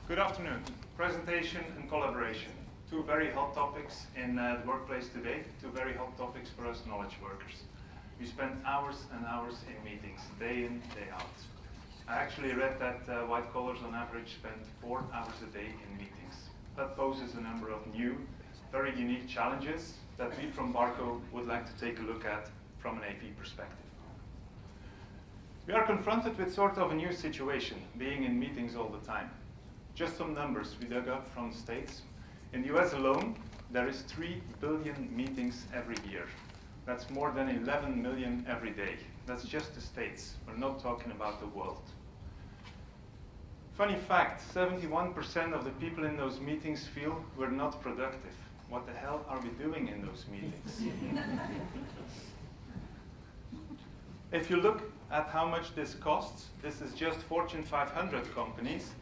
Good afternoon. Presentation and collaboration. Two very hot topics in the workplace today, two very hot topics for us knowledge workers. We spend hours and hours in meetings, day in, day out. I actually read that white collars on average spend 4 hours a day in meetings. That poses a number of new, very unique challenges that we from Barco would like to take a look at from an AV perspective. We are confronted with sort of a new situation, being in meetings all the time. Just some numbers we dug up from the States. In the US alone, there is 3 billion meetings every year. That's more than 11 million every day. That's just the States. We're not talking about the world. Funny fact, 71% of the people in those meetings feel we're not productive. What the hell are we doing in those meetings? If you look at how much this costs, this is just Fortune 500 companies.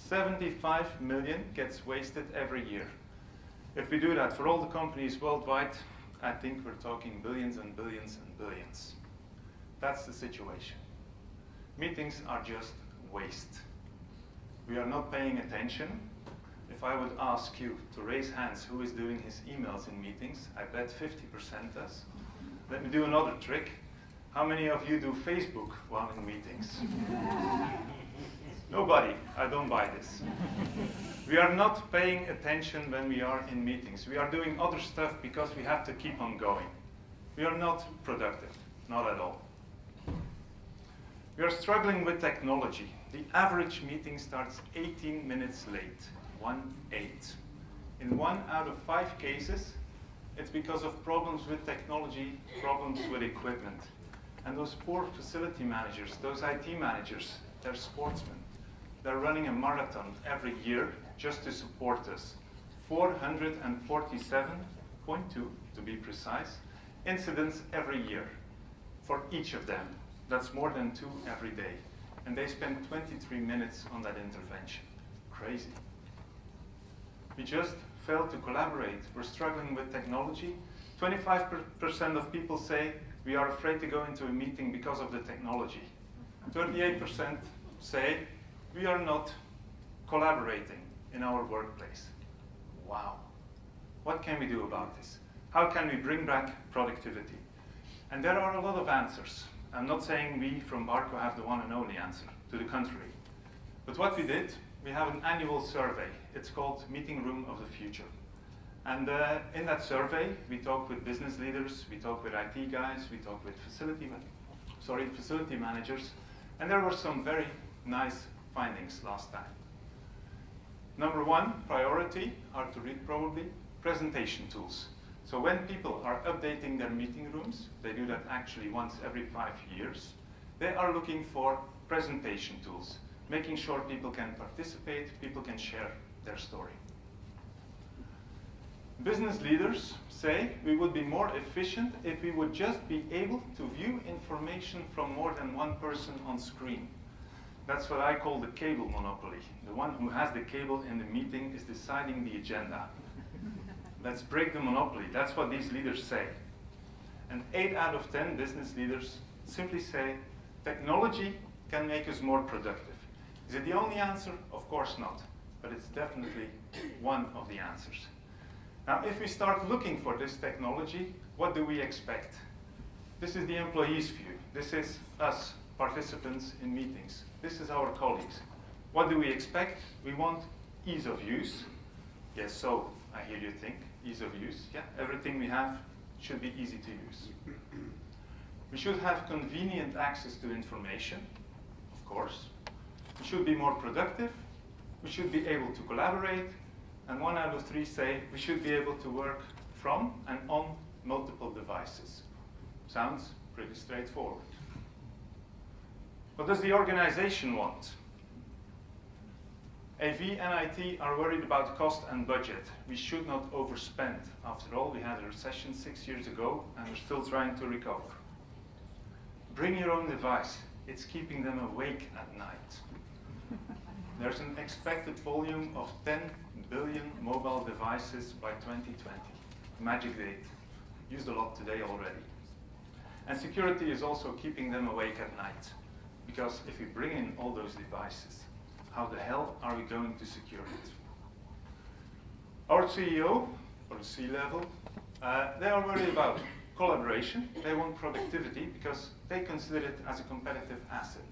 75 million gets wasted every year. If we do that for all the companies worldwide, I think we're talking billions and billions and billions. That's the situation. Meetings are just waste. We are not paying attention. If I would ask you to raise hands who is doing his emails in meetings, I bet 50% does. Let me do another trick. How many of you do Facebook while in meetings? Nobody. I don't buy this. We are not paying attention when we are in meetings. We are doing other stuff because we have to keep on going. We are not productive, not at all. We are struggling with technology. The average meeting starts 18 minutes late, 1-8. In 1 out of 5 cases, it's because of problems with technology, problems with equipment. And those poor facility managers, those IT managers, they're sportsmen. They're running a marathon every year just to support us. 447.2, to be precise, incidents every year for each of them. That's more than 2 every day. And they spend 23 minutes on that intervention. Crazy. We just fail to collaborate. We're struggling with technology. 25% of people say we are afraid to go into a meeting because of the technology. 38% say we are not collaborating in our workplace. Wow. What can we do about this? How can we bring back productivity? And there are a lot of answers. I'm not saying we from Barco have the one and only answer, to the contrary. But what we did, we have an annual survey. It's called Meeting Room of the Future. And in that survey, we talk with business leaders, we talk with IT guys, we talk with facility managers, and there were some very nice findings last time. Number 1, priority, hard to read probably, presentation tools. So when people are updating their meeting rooms, they do that actually once every 5 years, they are looking for presentation tools, making sure people can participate, people can share their story. Business leaders say we would be more efficient if we would just be able to view information from more than one person on screen. That's what I call the cable monopoly. The one who has the cable in the meeting is deciding the agenda. Let's break the monopoly. That's what these leaders say. And 8 out of 10 business leaders simply say technology can make us more productive. Is it the only answer? Of course not. But it's definitely one of the answers. Now, if we start looking for this technology, what do we expect? This is the employee's view. This is us, participants in meetings. This is our colleagues. What do we expect? We want ease of use. Yes, so I hear you think, ease of use. Yeah, everything we have should be easy to use. We should have convenient access to information, of course. We should be more productive. We should be able to collaborate. And 1 out of 3 say we should be able to work from and on multiple devices. Sounds pretty straightforward. What does the organization want? AV and IT are worried about cost and budget. We should not overspend. After all, we had a recession 6 years ago and we're still trying to recover. Bring your own device. It's keeping them awake at night. There's an expected volume of 10 billion mobile devices by 2020. Magic date. Used a lot today already. And security is also keeping them awake at night. Because if we bring in all those devices, How the hell are we going to secure it? Our CEO, or the C-level, they are worried about collaboration. They want productivity because they consider it as a competitive asset.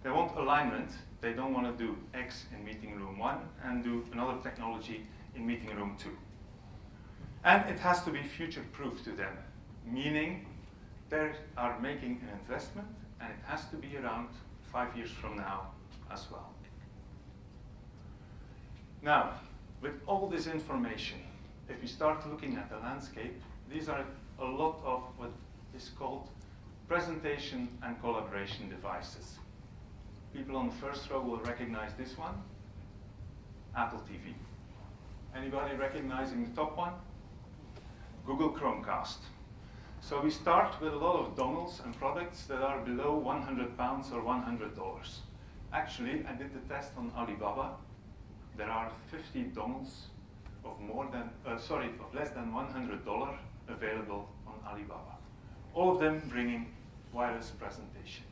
They want alignment. They don't want to do X in meeting room 1 and do another technology in meeting room 2. And it has to be future-proof to them, meaning they are making an investment and it has to be around 5 years from now as well. Now, with all this information, if we start looking at the landscape, these are a lot of what is called presentation and collaboration devices. People on the first row will recognize this one, Apple TV. Anybody recognizing the top one? Google Chromecast. So we start with a lot of dongles and products that are below £100 or $100. Actually, I did the test on Alibaba. There are 50 dongles of less than $100 available on Alibaba. All of them bringing wireless presentation.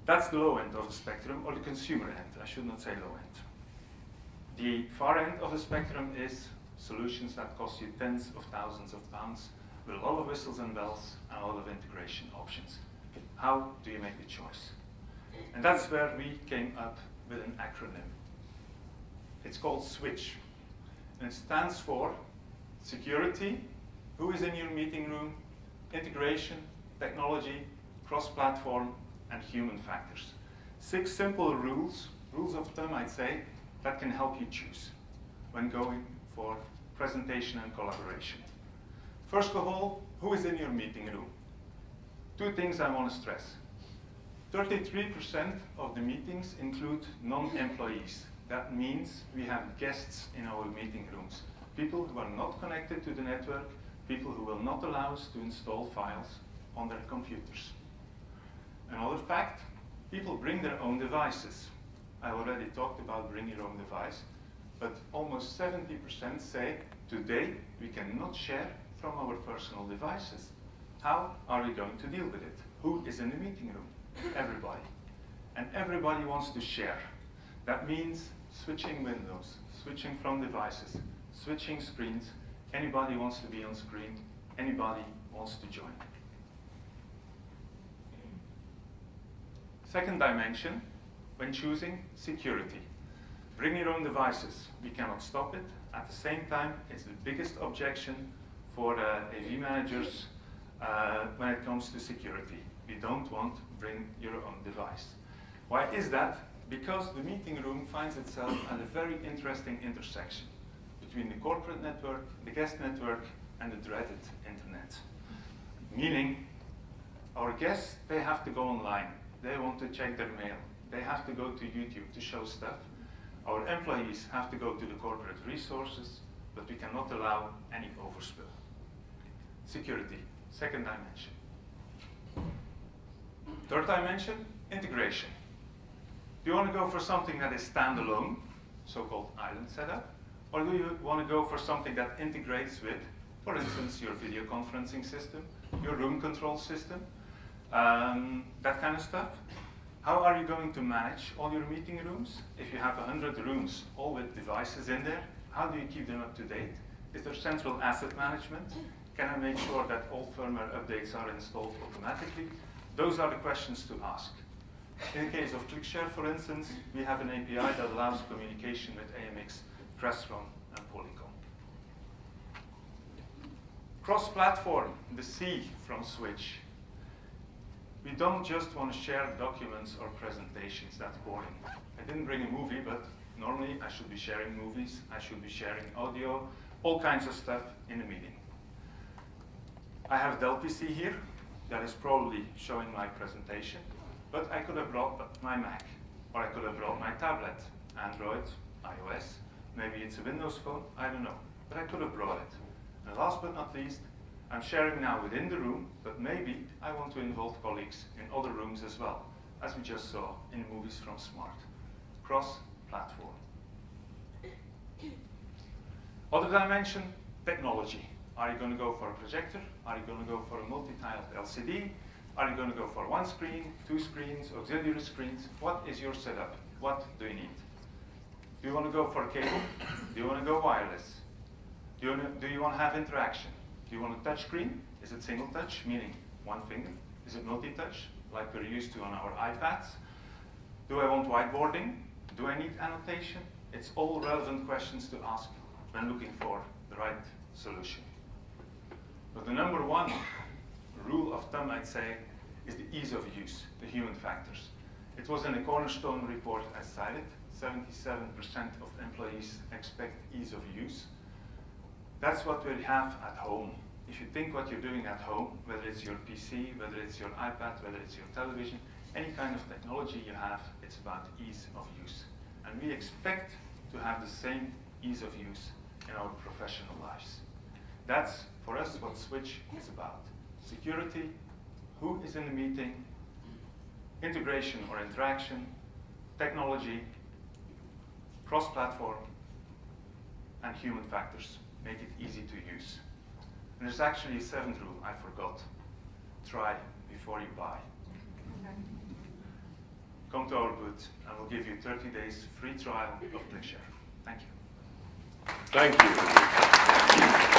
That's the low end of the spectrum, or the consumer end. I should not say low end. The far end of the spectrum is solutions that cost you tens of thousands of pounds with a lot of whistles and bells and a lot of integration options. How do you make the choice? And that's where we came up with an acronym. It's called SWITCH. And it stands for security, who is in your meeting room, integration, technology, cross-platform, and human factors. 6 simple rules of thumb, I'd say, that can help you choose when going for presentation and collaboration. First of all, who is in your meeting room? 2 things I want to stress. 33% of the meetings include non-employees. That means we have guests in our meeting rooms. People who are not connected to the network, people who will not allow us to install files on their computers. Another fact, people bring their own devices. I already talked about bring your own device, but almost 70% say, today we cannot share from our personal devices. How are we going to deal with it? Who is in the meeting room? Everybody. And everybody wants to share. That means switching windows, switching from devices, switching screens. Anybody wants to be on screen. Anybody wants to join. Second dimension, when choosing security. Bring your own devices. We cannot stop it. At the same time, it's the biggest objection for AV managers when it comes to security. We don't want to bring your own device. Why is that? Because the meeting room finds itself at a very interesting intersection between the corporate network, the guest network, and the dreaded internet. Meaning, our guests, they have to go online. They want to check their mail. They have to go to YouTube to show stuff. Our employees have to go to the corporate resources, but we cannot allow any overspill. Security, second dimension. Third dimension, integration. Do you want to go for something that is standalone, so-called island setup, or do you want to go for something that integrates with, for instance, your video conferencing system, your room control system, that kind of stuff? How are you going to manage all your meeting rooms? If you have 100 rooms, all with devices in there, how do you keep them up to date? Is there central asset management? Can I make sure that all firmware updates are installed automatically? Those are the questions to ask. In the case of ClickShare, for instance, we have an API that allows communication with AMX, Crestron, and Polycom. Cross-platform, the C from Switch. We don't just want to share documents or presentations, that's boring. I didn't bring a movie, but normally I should be sharing movies, I should be sharing audio, all kinds of stuff in a meeting. I have Dell PC here, that is probably showing my presentation, but I could have brought my Mac, or I could have brought my tablet, Android, iOS, maybe it's a Windows phone, I don't know, but I could have brought it. And last but not least, I'm sharing now within the room, but maybe I want to involve colleagues in other rooms as well, as we just saw in the movies from Smart. Cross-platform. Other dimension, technology. Are you going to go for a projector? Are you going to go for a multi-tiled LCD? Are you going to go for one screen, two screens, auxiliary screens? What is your setup? What do you need? Do you want to go for cable? Do you want to go wireless? Do you want to have interaction? Do you want a touch screen? Is it single touch, meaning one finger? Is it multi-touch, like we're used to on our iPads? Do I want whiteboarding? Do I need annotation? It's all relevant questions to ask when looking for the right solution. But the number one rule of thumb, I'd say, is the ease of use, the human factors. It was in the Cornerstone report I cited. 77% of employees expect ease of use. That's what we have at home. If you think what you're doing at home, whether it's your PC, whether it's your iPad, whether it's your television, any kind of technology you have, it's about ease of use. And we expect to have the same ease of use in our professional lives. That's, for us, what Switch is about. Security, who is in the meeting, integration or interaction, technology, cross-platform, and human factors. Make it easy to use. And there's actually a seventh rule I forgot. Try before you buy. Come to our booth and we'll give you 30 days free trial of ClickShare. Thank you. Thank you.